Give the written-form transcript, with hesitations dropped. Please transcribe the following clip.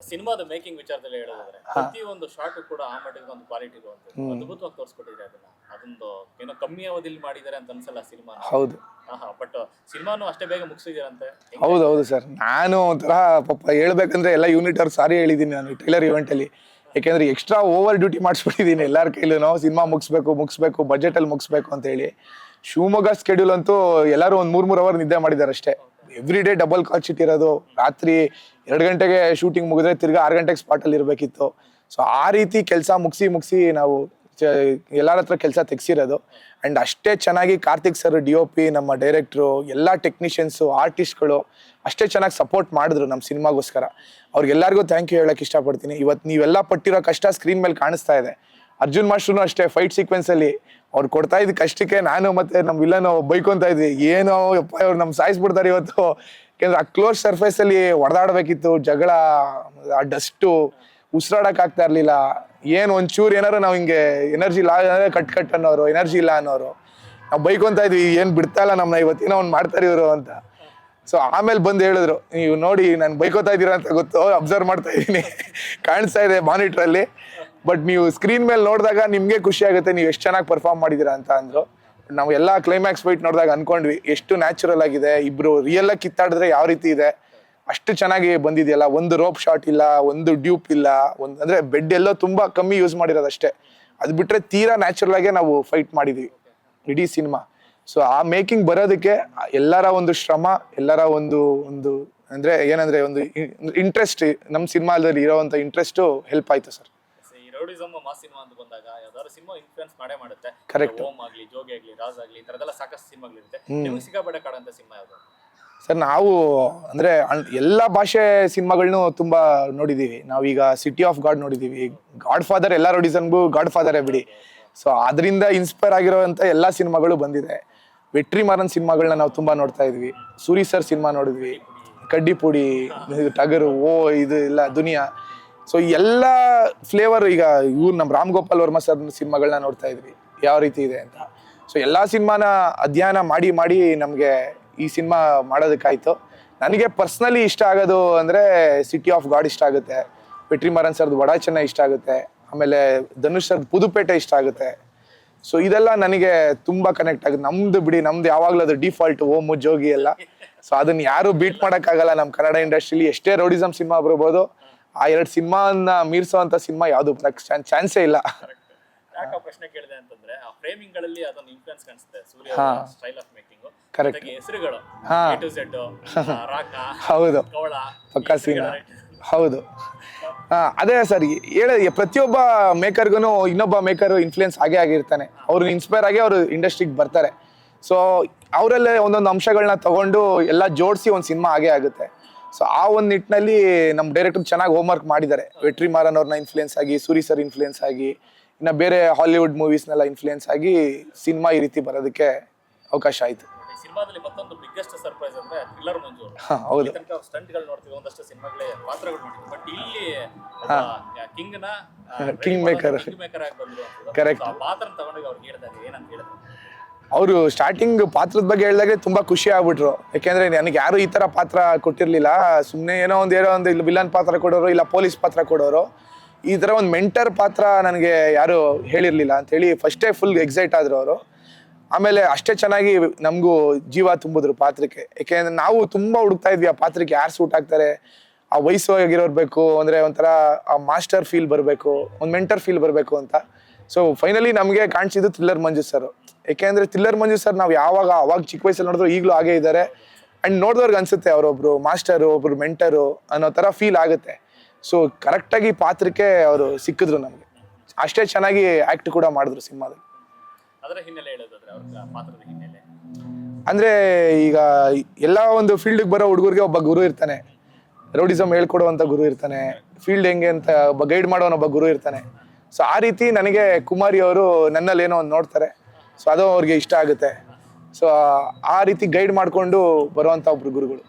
ಸಿನಿಮಾದ ಮೇಕಿಂಗ್ ವಿಚಾರದಲ್ಲಿ ಹೇಳೋದಾದ್ರೆ ಪ್ರತಿಯೊಂದು ಶಾಟ್ ಕೂಡ ಆ ಮಟ್ಟಿಗೆ ಒಂದು ಕ್ವಾಲಿಟಿ ಇರುವಂತದ್ದು ಅದ್ಭುತವಾಗಿ ತೋರಿಸ್ಕೊಟ್ಟಿದ್ದಾರೆ ಅದೊಂದು ಏನೋ ಕಮ್ಮಿ ಅವಧಿಯಲ್ಲಿ ಮಾಡಿದ್ದಾರೆ ಅಂತ ಅನ್ಸಲ್ಲ ಸಿನಿಮಾ. ಹೌದು. ಬಟ್ ಸಿನಿಮಾನು ಅಷ್ಟೇ ಬೇಗ ಮುಗಿಸಿದಾರಂತೆ. ಹೌದು ಸರ್, ನಾನು ಒಂಥರ ಪಾಪ ಹೇಳ್ಬೇಕಂದ್ರೆ ಎಲ್ಲ ಯೂನಿಟ್ ಅವ್ರು ಸಾರಿ ಹೇಳಿದ್ದೀನಿ ನಾನು ಟ್ರೈಲರ್ ಇವೆಂಟ್ ಅಲ್ಲಿ. ಯಾಕೆಂದ್ರೆ ಎಕ್ಸ್ಟ್ರಾ ಓವರ್ ಡ್ಯೂಟಿ ಮಾಡಿಸ್ಬಿಟ್ಟಿದ್ದೀನಿ ಎಲ್ಲರ ಕೈಲೂ. ನಾವು ಸಿನಿಮಾ ಮುಗಿಸ್ಬೇಕು ಬಜೆಟ್ ಅಲ್ಲಿ ಮುಗಿಸ್ಬೇಕು ಅಂತ ಹೇಳಿ. ಶಿವಮೊಗ್ಗ ಸ್ಕೆಡ್ಯೂಲ್ ಅಂತೂ ಎಲ್ಲರೂ ಒಂದು 3 ಅವರ್ ನಿದ್ದೆ ಮಾಡಿದ್ದಾರೆ ಅಷ್ಟೇ. Every day double call sheet ಇರೋದು. ರಾತ್ರಿ 2 ಗಂಟೆಗೆ ಶೂಟಿಂಗ್ ಮುಗಿದ್ರೆ ತಿರ್ಗಾ 6 ಗಂಟೆಗೆ ಸ್ಪಾಟ್ ಅಲ್ಲಿ ಇರ್ಬೇಕಿತ್ತು. ಸೊ ಆ ರೀತಿ ಕೆಲಸ ಮುಗಿಸಿ ನಾವು ಎಲ್ಲರ ಹತ್ರ ಕೆಲಸ ತೆಗ್ಸಿರೋದು. ಅಂಡ್ ಅಷ್ಟೇ ಚೆನ್ನಾಗಿ ಕಾರ್ತಿಕ್ ಸರ್, DOP, ನಮ್ಮ ಡೈರೆಕ್ಟ್ರು, ಎಲ್ಲ ಟೆಕ್ನಿಷಿಯನ್ಸು, ಆರ್ಟಿಸ್ಟ್ಗಳು ಅಷ್ಟೇ ಚೆನ್ನಾಗಿ ಸಪೋರ್ಟ್ ಮಾಡಿದ್ರು ನಮ್ಮ ಸಿನಿಮಾಗೋಸ್ಕರ. ಅವ್ರಿಗೆಲ್ಲರಿಗೂ ಥ್ಯಾಂಕ್ ಯು ಹೇಳಕ್ ಇಷ್ಟಪಡ್ತೀನಿ. ಇವತ್ತು ನೀವೆಲ್ಲ ಪಟ್ಟಿರೋ ಕಷ್ಟ ಸ್ಕ್ರೀನ್ ಮೇಲೆ ಕಾಣಿಸ್ತಾ ಇದೆ. ಅರ್ಜುನ್ ಮಾಸ್ಟ್ರು ಅಷ್ಟೇ ಫೈಟ್ ಸೀಕ್ವೆನ್ಸ್ ಅಲ್ಲಿ ಅವ್ರು ಕೊಡ್ತಾ ಇದ್ದ ಕಷ್ಟಕ್ಕೆ ನಾನು ಮತ್ತೆ ನಮ್ಮ ವಿಲನ್ ಬೈಕೊಂತ ಇದ್ವಿ, ಏನೋ ಯಪ್ಪ ಅವ್ರು ನಮ್ ಸಾಯಿಸ್ಬಿಡ್ತಾರೆ ಇವತ್ತು. ಯಾಕೆಂದ್ರೆ ಆ ಕ್ಲೋಸ್ ಸರ್ಫೇಸ್ ಅಲ್ಲಿ ಹೊಡೆದಾಡ್ಬೇಕಿತ್ತು, ಜಗಳ, ಆ ಡಸ್ಟು, ಉಸಿರಾಡಕ್ ಆಗ್ತಾ ಇರ್ಲಿಲ್ಲ. ಏನ್ ಒಂಚೂರು ಏನಾರು ನಾವ್ ಹಿಂಗೆ ಎನರ್ಜಿ ಇಲ್ಲ ಕಟ್ ಅನ್ನೋರು, ಎನರ್ಜಿ ಇಲ್ಲ ಅನ್ನೋರು, ನಾವು ಬೈಕೊಂತ ಇದ್ವಿ, ಏನ್ ಬಿಡ್ತಾ ಇಲ್ಲ ನಮ್ನ, ಇವತ್ತೇನೋ ಒಂದ್ ಮಾಡ್ತಾರೆ ಇವರು ಅಂತ. ಸೊ ಆಮೇಲೆ ಬಂದು ಹೇಳಿದ್ರು, ನೀವು ನೋಡಿ ನಾನು ಬೈಕೋತಾ ಇದ್ದೀರಾ ಅಂತ ಗೊತ್ತು, ಅಬ್ಸರ್ವ್ ಮಾಡ್ತಾ ಇದ್ದೀನಿ, ಕಾಣಿಸ್ತಾ ಇದೆ ಮಾನಿಟರ್ ಅಲ್ಲಿ, ಬಟ್ ನೀವು ಸ್ಕ್ರೀನ್ ಮೇಲೆ ನೋಡಿದಾಗ ನಿಮ್ಗೆ ಖುಷಿ ಆಗುತ್ತೆ ನೀವು ಎಷ್ಟು ಚೆನ್ನಾಗಿ ಪರ್ಫಾರ್ಮ್ ಮಾಡಿದೀರಾ ಅಂತ ಅಂದ್ರು. ನಾವು ಎಲ್ಲ ಕ್ಲೈಮ್ಯಾಕ್ಸ್ ಫೈಟ್ ನೋಡಿದಾಗ ಅನ್ಕೊಂಡ್ವಿ ಎಷ್ಟು ನ್ಯಾಚುರಲ್ ಆಗಿದೆ, ಇಬ್ರು ರಿಯಲ್ ಆಗಿ ಕಿತ್ತಾಡಿದ್ರೆ ಯಾವ ರೀತಿ ಇದೆ ಅಷ್ಟು ಚೆನ್ನಾಗಿ ಬಂದಿದೆಯಲ್ಲ. ಒಂದು ರೋಪ್ ಶಾಟ್ ಇಲ್ಲ, ಒಂದು ಡ್ಯೂಪ್ ಇಲ್ಲ, ಅಂದ್ರೆ ಬೆಡ್ ಎಲ್ಲೋ ತುಂಬಾ ಕಮ್ಮಿ ಯೂಸ್ ಮಾಡಿರೋದು ಅಷ್ಟೇ. ಅದು ಬಿಟ್ರೆ ತೀರಾ ನ್ಯಾಚುರಲ್ ಆಗೇ ನಾವು ಫೈಟ್ ಮಾಡಿದೀವಿ ಇಡೀ ಸಿನಿಮಾ. ಸೊ ಆ ಮೇಕಿಂಗ್ ಬರೋದಕ್ಕೆ ಎಲ್ಲರ ಒಂದು ಶ್ರಮ, ಎಲ್ಲರ ಒಂದು ಅಂದ್ರೆ ಏನಂದ್ರೆ ಒಂದು ಇಂಟ್ರೆಸ್ಟ್, ನಮ್ಮ ಸಿನಿಮಾದಲ್ಲಿ ಇರೋವಂಥ ಇಂಟ್ರೆಸ್ಟ್ ಹೆಲ್ಪ್ ಆಯ್ತು ಸರ್. ರೌಡಿಸಮ್ ಮಾಸ್ ಸಿನಿಮಾ ಅಂತ ಬಂದಾಗ ಯಾವ್ದಾದ್ರು ಸಿನಿಮಾ ಇನ್ಫ್ಲುಯೆನ್ಸ್ ಮಾಡೇ ಮಾಡುತ್ತೆ. ಕರೆಕ್ಟ್. ಓಂ ಆಗ್ಲಿ, ಜೋಗಿ ಆಗ್ಲಿ, ರಾಜ್ ಆಗ್ಲಿ, ಈ ತರದೆಲ್ಲ ಸಾಕಷ್ಟು ಸಿನಿಮಾಗಳಿರುತ್ತೆ. ನಿಮ್ಗೆ ಸಿಕ್ಕಾಪಟ್ಟೆ ಕಾಡಂತ ಸಿನಿಮಾ ಯಾವುದು ಸರ್? ನಾವು ಅಂದ್ರೆ ಎಲ್ಲಾ ಭಾಷೆ ಸಿನಿಮಾಗಳನ್ನೂ ತುಂಬಾ ನೋಡಿದೀವಿ. ನಾವೀಗ ಸಿಟಿ ಆಫ್ ಗಾಡ್ ನೋಡಿದೀವಿ, ಗಾಡ್ ಫಾದರ್, ಎಲ್ಲ ರೌಡಿಸಮ್ಗೂ ಗಾಡ್ ಫಾದರೇ ಬಿಡಿ. ಸೊ ಅದರಿಂದ ಇನ್ಸ್ಪೈರ್ ಆಗಿರೋಂಥ ಎಲ್ಲಾ ಸಿನಿಮಾಗಳು ಬಂದಿದೆ. ವೆಟ್ರಿ ಮಾರನ್ ಸಿನಿಮಾಗಳನ್ನ ನಾವು ತುಂಬಾ ನೋಡ್ತಾ ಇದ್ವಿ. ಸೂರಿ ಸರ್ ಸಿನಿಮಾ ನೋಡಿದ್ವಿ, ಕಡ್ಡಿಪುಡಿ, ಟಗರು, ಇದು ಎಲ್ಲ ದುನಿಯಾ. ಸೊ ಎಲ್ಲ ಫ್ಲೇವರ್ ಈಗ ಇವ್ರು ನಮ್ಮ ರಾಮ್ ಗೋಪಾಲ್ ವರ್ಮಾ ಸರ್ ಸಿನಿಮಾಗಳನ್ನ ನೋಡ್ತಾ ಇದ್ವಿ ಯಾವ ರೀತಿ ಇದೆ ಅಂತ. ಸೊ ಎಲ್ಲಾ ಸಿನಿಮಾನ ಅಧ್ಯಯನ ಮಾಡಿ ನಮ್ಗೆ ಈ ಸಿನಿಮಾ ಮಾಡೋದಕ್ಕಾಯ್ತು. ನನಗೆ ಪರ್ಸ್ನಲಿ ಇಷ್ಟ ಆಗೋದು ಅಂದ್ರೆ ಸಿಟಿ ಆಫ್ ಗಾಡ್ ಇಷ್ಟ ಆಗುತ್ತೆ, ವೆಟ್ರಿ ಮಾರನ್ ಸರ್ದು ವಡ ಚೆನ್ನ ಇಷ್ಟ ಆಗುತ್ತೆ, ಆಮೇಲೆ ಧನುಷ್ ಸರ್ದು ಪುದುಪೇಟೆ ಇಷ್ಟ ಆಗುತ್ತೆ. ಸೊ ಇದೆಲ್ಲ ನನಗೆ ತುಂಬಾ ಕನೆಕ್ಟ್ ಆಗುತ್ತೆ. ನಮ್ದು ಬಿಡಿ, ನಮ್ದು ಯಾವಾಗ್ಲೂ ಅದು ಡಿಫಾಲ್ಟ್ ಓಮು ಜೋಗಿ ಎಲ್ಲ. ಸೊ ಅದನ್ನ ಯಾರು ಬೀಟ್ ಮಾಡಕ್ಕಾಗಲ್ಲ ನಮ್ಮ ಕನ್ನಡ ಇಂಡಸ್ಟ್ರಿಲಿ. ಎಷ್ಟೇ ರೌಡಿಸಮ್ ಸಿನಿಮಾ ಬರ್ಬೋದು, ಆ 2 ಸಿನಿಮಾನ ಮೀರ್ಸೋಂತ ಸಿನಿಮಾ ಯಾವ್ದು ಚಾನ್ಸೇ ಇಲ್ಲ. ಯಾಕೆ ಪ್ರಶ್ನೆ ಕೇಳಿದೆ ಅಂತಂದ್ರೆ ಆ ಫ್ರೇಮಿಂಗ್ ಗಳಲ್ಲಿ ಅದೊಂದು ಇನ್ಫ್ಲುಯೆನ್ಸ್ ಕಾಣಿಸುತ್ತೆ. ಸೂರ್ಯ ಸ್ಟೈಲ್ ಆಫ್ ಮೇಕಿಂಗ್, ಕರೆಕ್ಟ್, ಹೆಸರುಗಳು A to Z, ರಾಕ, ಹೌದು, ಕವಳ, ಪಕ್ಕಾ ಸೀನ್, ಹೌದು. ಅದೇ ಸರ್, ಪ್ರತಿಯೊಬ್ಬ ಮೇಕರ್ಗು ಇನ್ನೊಬ್ಬ ಮೇಕರ್ ಇನ್ಫ್ಲುಯೆನ್ಸ್ ಆಗಿರ್ತಾನೆ. ಅವ್ರು ಇನ್ಸ್ಪೈರ್ ಆಗಿ ಅವರು ಇಂಡಸ್ಟ್ರಿಗೆ ಬರ್ತಾರೆ. ಸೊ ಅವರಲ್ಲೇ ಒಂದೊಂದು ಅಂಶಗಳನ್ನ ತಗೊಂಡು ಎಲ್ಲ ಜೋಡಿಸಿ ಒಂದು ಸಿನಿಮಾ ಆಗುತ್ತೆ. ಸೊ ಆ ಒಂದು ನಿಟ್ಟಿನಲ್ಲಿ ನಮ್ಮ ಡೈರೆಕ್ಟರ್ ಚೆನ್ನಾಗಿ ಹೋಮ್ವರ್ಕ್ ಮಾಡಿದ್ದಾರೆ. ವೆಟ್ರಿ ಮಾರನ್ ಅವ್ರನ್ನ ಇನ್ಫ್ಲುಯೆನ್ಸ್ ಆಗಿ, ಸೂರಿ ಸರ್ ಇನ್ಫ್ಲುಯೆನ್ಸ್ ಆಗಿ, ಇನ್ನು ಬೇರೆ ಹಾಲಿವುಡ್ ಮೂವೀಸ್ನೆಲ್ಲ ಇನ್ಫ್ಲುಯೆನ್ಸ್ ಆಗಿ ಸಿನಿಮಾ ಈ ರೀತಿ ಬರೋದಕ್ಕೆ ಅವಕಾಶ ಆಯ್ತು. ಸಿನಿಮಾದಲ್ಲಿ ಮತ್ತೊಂದು ಬಿಗ್ಗೆಸ್ಟ್ ಸರ್ಪ್ರೈಸ್ ಅಂದ್ರೆ ಥ್ರಿಲ್ಲರ್ ಮಂಜು. ಹೌದು, ಸ್ಟಂಟ್ ಗಳು ನೋಡ್ತೀವಿ, ಒಂದಷ್ಟು ಸಿನಿಮಾಗಳೇ ಪಾತ್ರಗಳು ನೋಡ್ತೀವಿ, ಬಟ್ ಇಲ್ಲಿ ಕಿಂಗ್ ಮೇಕರ್ ಆಗಿ ಬಂದ್ರು. ಕರೆಕ್ಟ್. ಆ ಪಾತ್ರ ತಗೊಂಡಾಗ ಅವ್ರಿಗೆ ಹೇಳಿದಾಗ ಏನಂತ ಹೇಳಿದ್ರು? ಅವರು ಸ್ಟಾರ್ಟಿಂಗ್ ಪಾತ್ರದ ಬಗ್ಗೆ ಹೇಳಿದಾಗ ತುಂಬಾ ಖುಷಿ ಆಗ್ಬಿಟ್ರು. ಯಾಕೆಂದ್ರೆ ನನಗೆ ಯಾರು ಈ ತರ ಪಾತ್ರ ಕೊಟ್ಟಿರ್ಲಿಲ್ಲ. ಸುಮ್ಮನೆ ಏನೋ ಒಂದು ಇಲ್ಲ ವಿಲನ್ ಪಾತ್ರ ಕೊಡೋರು, ಇಲ್ಲ ಪೊಲೀಸ್ ಪಾತ್ರ ಕೊಡೋರು. ಈ ತರ ಒಂದು ಮೆಂಟರ್ ಪಾತ್ರ ನನಗೆ ಯಾರು ಹೇಳಿರ್ಲಿಲ್ಲ ಅಂತ ಹೇಳಿ ಫಸ್ಟೇ ಫುಲ್ ಎಕ್ಸೈಟ್ ಆದ್ರು ಅವರು. ಆಮೇಲೆ ಅಷ್ಟೇ ಚೆನ್ನಾಗಿ ನಮಗೂ ಜೀವ ತುಂಬಿದ್ರು ಪಾತ್ರಕ್ಕೆ. ಯಾಕೆಂದ್ರೆ ನಾವು ತುಂಬಾ ಹುಡುಕ್ತಾ ಇದ್ವಿ ಆ ಪಾತ್ರಕ್ಕೆ ಯಾರು ಸೂಟ್ ಆಗ್ತಾರೆ, ಆ ವಯಸ್ಸು ಆಗಿರೋರು ಬೇಕು, ಅಂದ್ರೆ ಒಂಥರ ಆ ಮಾಸ್ಟರ್ ಫೀಲ್ ಬರಬೇಕು, ಒಂದು ಮೆಂಟರ್ ಫೀಲ್ ಬರಬೇಕು ಅಂತ. ಸೊ ಫೈನಲಿ ನಮಗೆ ಕಾಣಿಸಿದ್ದು ಥ್ರಿಲ್ಲರ್ ಮಂಜು ಸರ್. ಯಾಕೆಂದ್ರೆ ಥ್ರಿಲ್ಲರ್ ಮಂಜು ಸರ್ ನಾವು ಅವಾಗ ಚಿಕ್ಕ ವಯಸ್ಸಲ್ಲಿ ನೋಡಿದ್ರು ಈಗಲೂ ಹಾಗೇ ಇದ್ದಾರೆ. ಅಂಡ್ ನೋಡಿದವ್ರಿಗೆ ಅನ್ಸುತ್ತೆ ಅವರೊಬ್ರು ಮಾಸ್ಟರು, ಒಬ್ರು ಮೆಂಟರು ಅನ್ನೋ ತರ ಫೀಲ್ ಆಗುತ್ತೆ. ಸೊ ಕರೆಕ್ಟಾಗಿ ಪಾತ್ರಕ್ಕೆ ಅವರು ಸಿಕ್ಕಿದ್ರು ನಮಗೆ. ಅಷ್ಟೇ ಚೆನ್ನಾಗಿ ಆಕ್ಟ್ ಕೂಡ ಮಾಡಿದ್ರು ಸಿನಿಮಾದಲ್ಲಿ. ಅದರ ಹಿನ್ನೆಲೆ ಹೇಳೋದಾದ್ರೆ ಅವ್ರ ಪಾತ್ರದ ಹಿನ್ನೆಲೆ ಅಂದ್ರೆ ಈಗ ಎಲ್ಲ ಒಂದು ಫೀಲ್ಡ್ಗೆ ಬರೋ ಹುಡುಗರಿಗೆ ಒಬ್ಬ ಗುರು ಇರ್ತಾನೆ, ರೌಡಿಸಮ್ ಹೇಳ್ಕೊಡುವಂತ ಗುರು ಇರ್ತಾನೆ, ಫೀಲ್ಡ್ ಹೆಂಗೆ ಅಂತ ಒಬ್ಬ ಗೈಡ್ ಮಾಡೋನೊಬ್ಬ ಗುರು ಇರ್ತಾನೆ. ಸೊ ಆ ರೀತಿ ನನಗೆ ಕುಮಾರಿ ಅವರು ನನ್ನಲ್ಲಿ ಏನೋ ಒಂದು ನೋಡ್ತಾರೆ. ಸೊ ಅದು ಅವ್ರಿಗೆ ಇಷ್ಟ ಆಗುತ್ತೆ. ಸೊ ಆ ರೀತಿ ಗೈಡ್ ಮಾಡ್ಕೊಂಡು ಬರುವಂತ ಒಬ್ರು ಗುರುಗಳು.